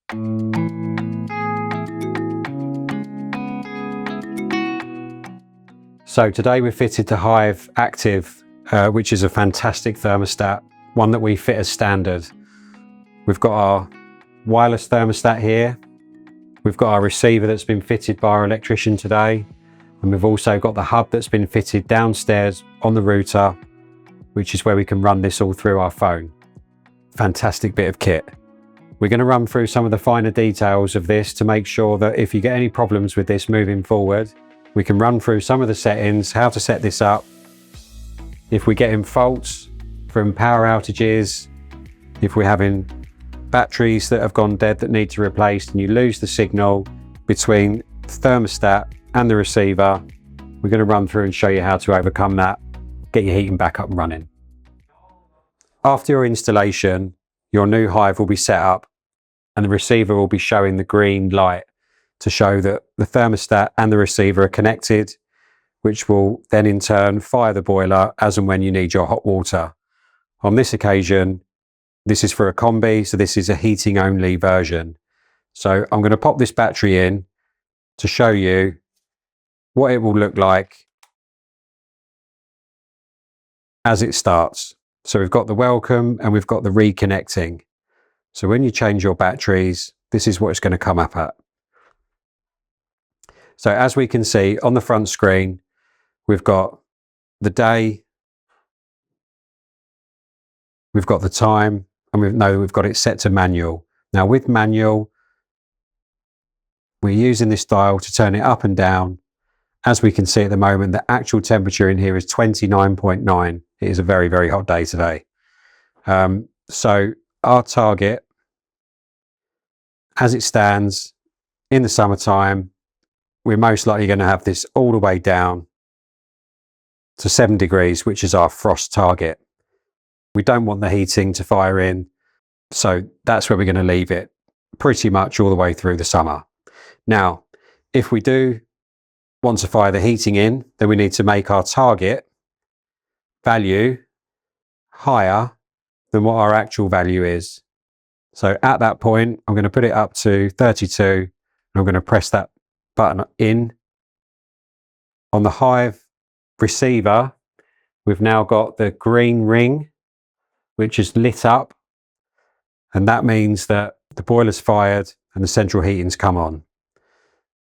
So today we fitted the Hive Active, which is a fantastic thermostat, one that we fit as standard. We've got our wireless thermostat here. We've got our receiver that's been fitted by our electrician today. And we've also got the hub that's been fitted downstairs on the router, which is where we can run this all through our phone. Fantastic bit of kit. We're going to run through some of the finer details of this to make sure that if you get any problems with this moving forward, we can run through some of the settings, how to set this up. If we're getting faults from power outages, if we're having batteries that have gone dead that need to be replaced and you lose the signal between the thermostat and the receiver, we're going to run through and show you how to overcome that, get your heating back up and running. After your installation, your new Hive will be set up and the receiver will be showing the green light to show that the thermostat and the receiver are connected, which will then in turn fire the boiler as and when you need your hot water. On this occasion, this is for a combi, so this is a heating only version. So I'm going to pop this battery in to show you what it will look like as it starts. So we've got the welcome and we've got the reconnecting. So when you change your batteries, this is what it's going to come up at. So as we can see on the front screen, we've got the day, we've got the time, and we've got it set to manual. Now with manual, we're using this dial to turn it up and down. As we can see at the moment, the actual temperature in here is 29.9. It is a very, very hot day today. So our target, as it stands in the summertime, we're most likely going to have this all the way down to 7 degrees, which is our frost target. We don't want the heating to fire in, so that's where we're going to leave it pretty much all the way through the summer. Now, if we do want to fire the heating in, then we need to make our target value higher than what our actual value is. So at that point, I'm going to put it up to 32 and I'm going to press that button in. On the Hive receiver, we've now got the green ring, which is lit up. And that means that the boiler's fired and the central heating's come on.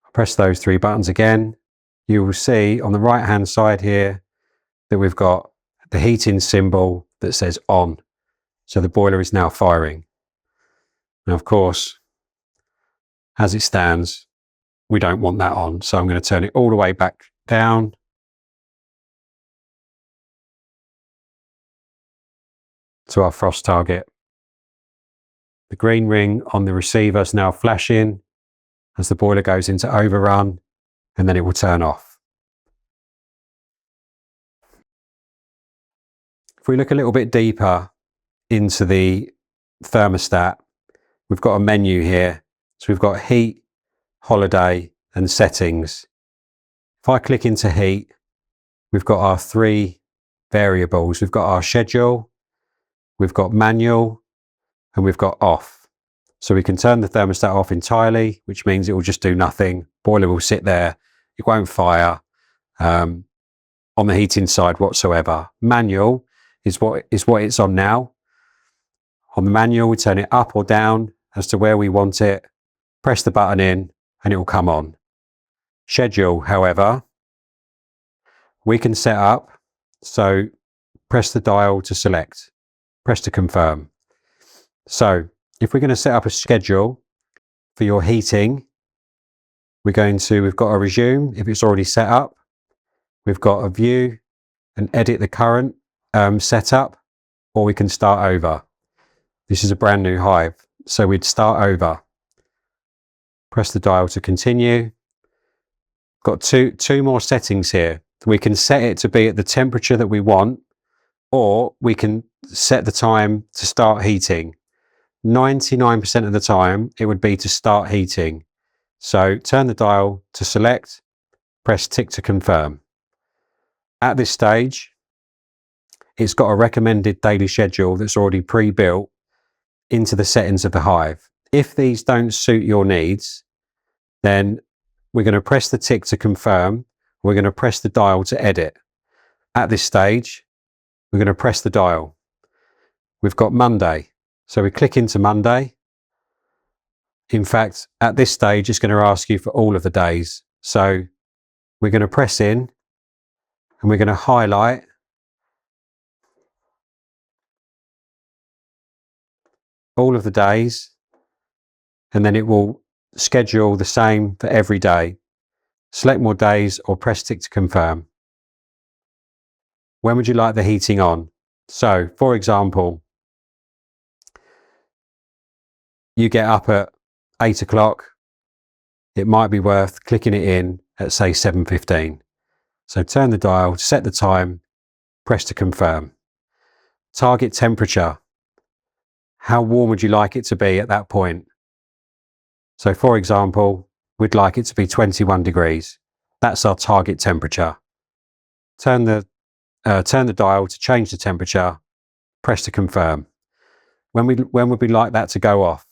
I'll press those 3 buttons again. You will see on the right hand side here that we've got the heating symbol that says on. So the boiler is now firing. Now, of course, as it stands, we don't want that on. So I'm going to turn it all the way back down. To our frost target. The green ring on the receiver is now flashing as the boiler goes into overrun, and then it will turn off. If we look a little bit deeper into the thermostat, we've got a menu here. So we've got heat, holiday, and settings. If I click into heat, we've got our 3 variables. We've got our schedule, we've got manual, and we've got off. So we can turn the thermostat off entirely, which means it will just do nothing. Boiler will sit there. It won't fire on the heating side whatsoever. Manual is what it's on now. On the manual, we turn it up or down as to where we want it, press the button in, and it will come on. Schedule, however, we can set up, so press the dial to select, press to confirm. So if we're going to set up a schedule for your heating, we've got a resume if it's already set up. We've got a view and edit the current setup, or we can start over. This is a brand new Hive, so we'd start over. Press the dial to continue. Got two more settings here. We can set it to be at the temperature that we want, or we can set the time to start heating. 99% of the time, it would be to start heating. So turn the dial to select, press tick to confirm. At this stage, it's got a recommended daily schedule that's already pre-built into the settings of the Hive. If these don't suit your needs, then we're going to press the tick to confirm. We're going to press the dial to edit. At this stage, we're going to press the dial. We've got Monday. So we click into Monday. In fact, at this stage, it's going to ask you for all of the days. So we're going to press in and we're going to highlight all of the days, and then it will schedule the same for every day. Select more days or press tick to confirm. When would you like the heating on? So, for example, you get up at 8 o'clock. It might be worth clicking it in at, say, 7:15. So turn the dial, set the time, press to confirm. Target temperature. How warm would you like it to be at that point? So, for example, we'd like it to be 21 degrees. That's our target temperature. Turn the dial to change the temperature, press to confirm. When would we like that to go off?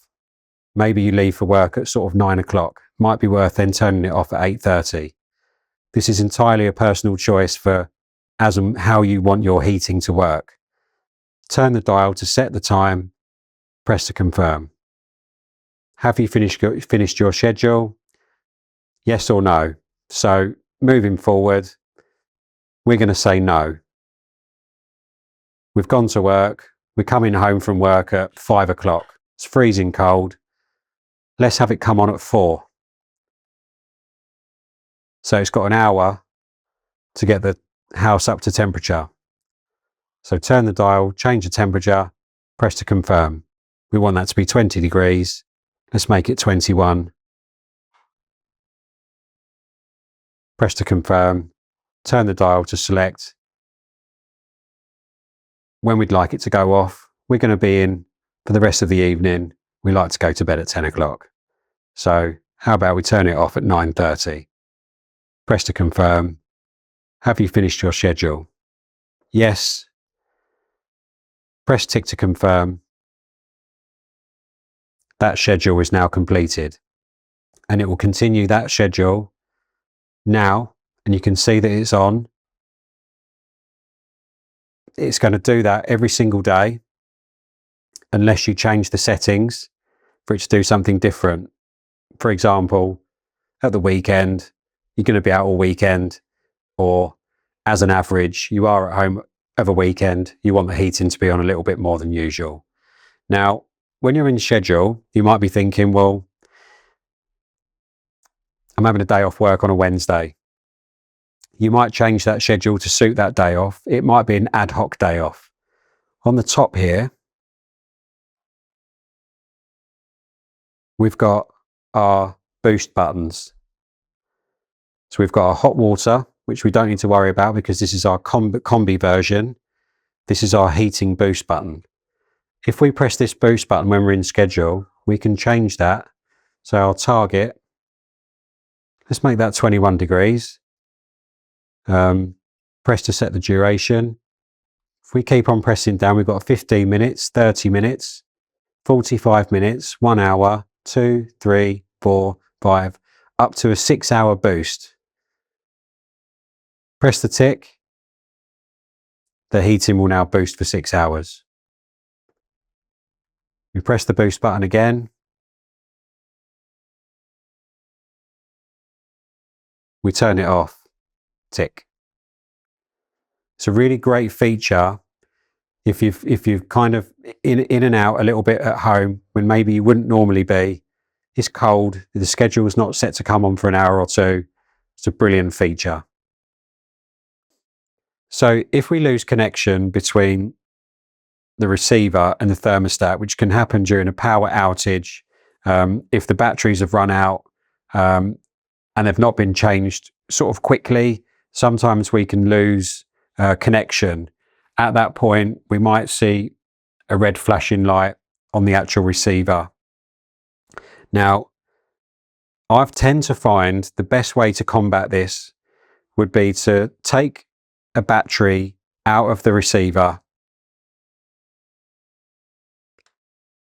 Maybe you leave for work at sort of 9 o'clock. Might be worth then turning it off at 8:30. This is entirely a personal choice for as and how you want your heating to work. Turn the dial to set the time, press to confirm. Have you finished your schedule? Yes or no? So moving forward, we're going to say no. We've gone to work. We're coming home from work at 5 o'clock. It's freezing cold. Let's have it come on at 4. So it's got an hour to get the house up to temperature. So turn the dial, change the temperature, press to confirm. We want that to be 20 degrees. Let's make it 21. Press to confirm. Turn the dial to select when we'd like it to go off. We're going to be in for the rest of the evening. We like to go to bed at 10 o'clock. So how about we turn it off at 9:30? Press to confirm. Have you finished your schedule? Yes. Press tick to confirm. That schedule is now completed, and it will continue that schedule now, and you can see that it's on. It's going to do that every single day unless you change the settings for it to do something different. For example, at the weekend, you're going to be out all weekend, or as an average, you are at home of a weekend, you want the heating to be on a little bit more than usual. Now, when you're in schedule, you might be thinking, well, I'm having a day off work on a Wednesday. You might change that schedule to suit that day off. It might be an ad hoc day off. On the top here, we've got our boost buttons. So we've got our hot water, which we don't need to worry about because this is our combi version. This is our heating boost button. If we press this boost button when we're in schedule, we can change that. So our target, let's make that 21 degrees. Press to set the duration. If we keep on pressing down, we've got 15 minutes, 30 minutes, 45 minutes, 1 hour, 2, 3, 4, 5, up to a 6-hour boost. Press the tick. The heating will now boost for 6 hours. We press the boost button again. We turn it off. Tick. It's a really great feature if you've kind of in and out a little bit at home when maybe you wouldn't normally be. It's cold. The schedule is not set to come on for an hour or two. It's a brilliant feature. So if we lose connection between the receiver and the thermostat, which can happen during a power outage, if the batteries have run out and they've not been changed sort of quickly, sometimes we can lose connection. At that point, we might see a red flashing light on the actual receiver. Now, I tend to find the best way to combat this would be to take a battery out of the receiver.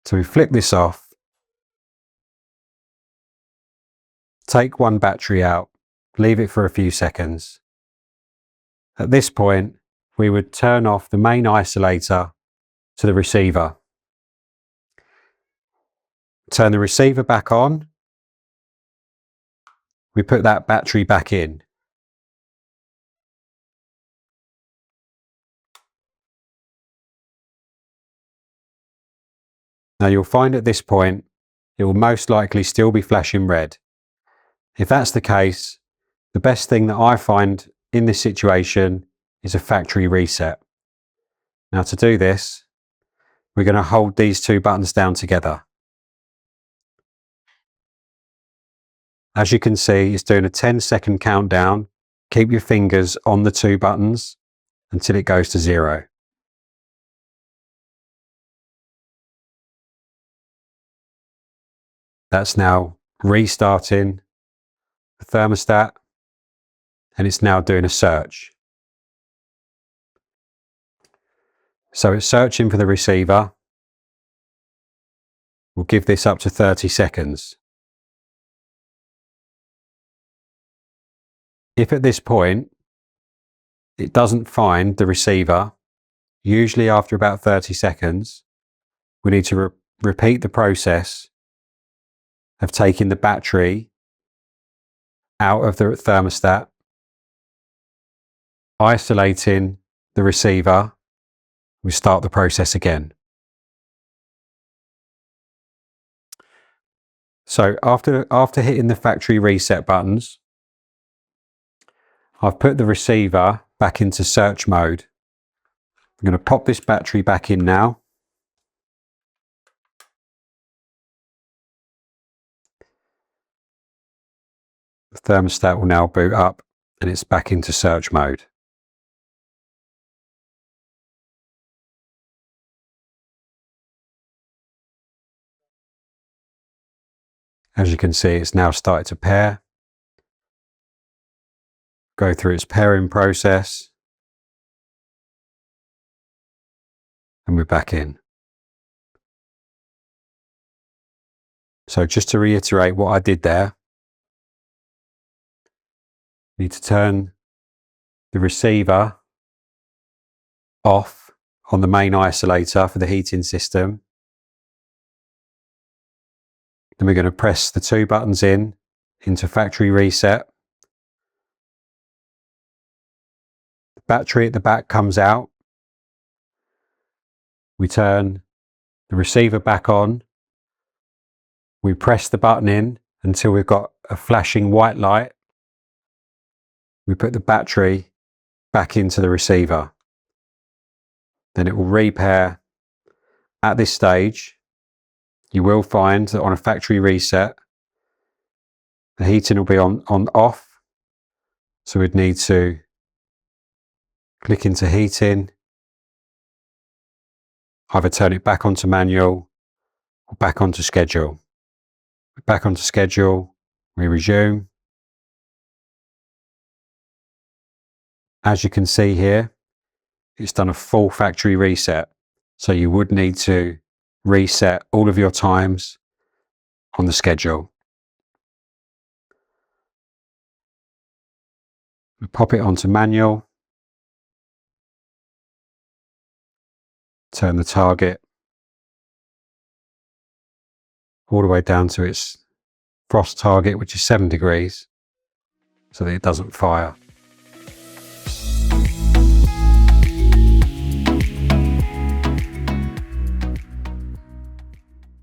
So we flip this off, take one battery out, leave it for a few seconds. At this point, we would turn off the main isolator to the receiver. Turn the receiver back on. We put that battery back in. Now you'll find at this point, it will most likely still be flashing red. If that's the case, the best thing that I find in this situation is a factory reset. Now to do this, we're going to hold these two buttons down together. As you can see, it's doing a 10-second countdown. Keep your fingers on the two buttons until it goes to 0. That's now restarting the thermostat, and it's now doing a search. So it's searching for the receiver. We'll give this up to 30 seconds. If at this point it doesn't find the receiver, usually after about 30 seconds, we need to repeat the process of taking the battery out of the thermostat, isolating the receiver. We start the process again. So after hitting the factory reset buttons, I've put the receiver back into search mode. I'm going to pop this battery back in now. The thermostat will now boot up and it's back into search mode. As you can see, it's now started to pair. Go through its pairing process. And we're back in. So just to reiterate what I did there, you need to turn the receiver off on the main isolator for the heating system. Then we're going to press the two buttons into factory reset. The battery at the back comes out. We turn the receiver back on. We press the button in until we've got a flashing white light. We put the battery back into the receiver. Then it will repair. At this stage, you will find that on a factory reset, the heating will be on off. So we'd need to click into heating, either turn it back onto manual or back onto schedule. Back onto schedule, we resume. As you can see here, it's done a full factory reset. So you would need to reset all of your times on the schedule. We pop it onto manual. Turn the target all the way down to its frost target, which is 7 degrees, so that it doesn't fire.